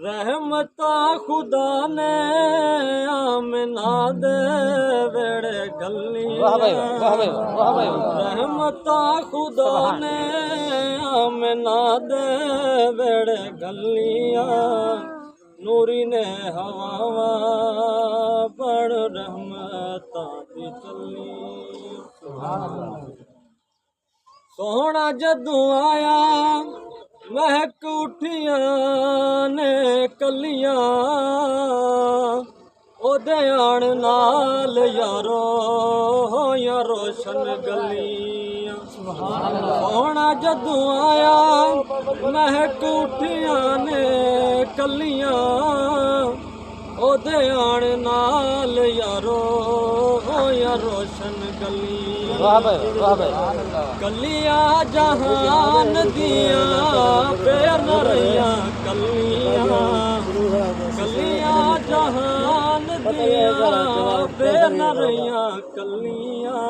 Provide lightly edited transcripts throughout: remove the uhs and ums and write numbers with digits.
रहमता खुदा ने आमना दे वेड़े गलियां। रहमता खुदा ने आमना दे वेड़े गलियां। नूरी ने हवावा बड़ रहमता दी चली। सोहना जदों आया महक उठिया ने कलियां। ओदे आण नाल यारो या रोशन गलियां। सोहना जदों आया महक उठिया ने कलियां। ओदे आण नाल यारो या रोशन गलियां। कलियां जहान दिया पैर न रहियां कलियां। कलियां जहान दिया पैर न रहियां कलियां।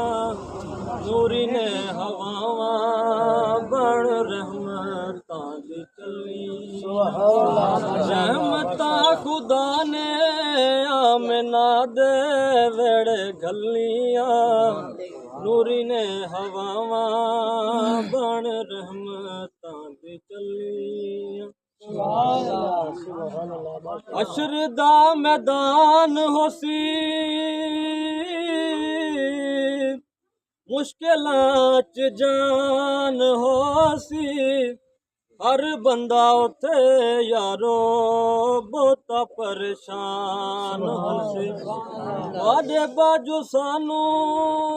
नूरी ने हवावा बड़ रहमतां दी चली। रहमतां खुदा ने आमना दे वेड़े गलियां। नूरी ने हवावा बड़ रहमतां दी चली। अशर दा मैदान होसी मुश्किलां च जान होसी। हर बंदा उथे यारो बहुता परेशान होसी। वादे बाजू सानू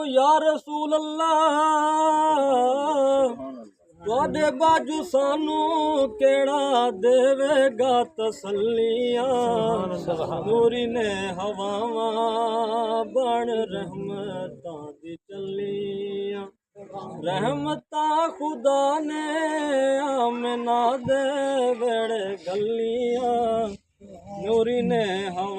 या रसूल अल्लाह। वादे बाजू सानू केड़ा देवेगा तसल्लियां। नूरी ने हवावा बड़ रहमतां दी चलियां। रहमता खुदा ने आमना दे वेड़े गलियां। नूरी ने हवा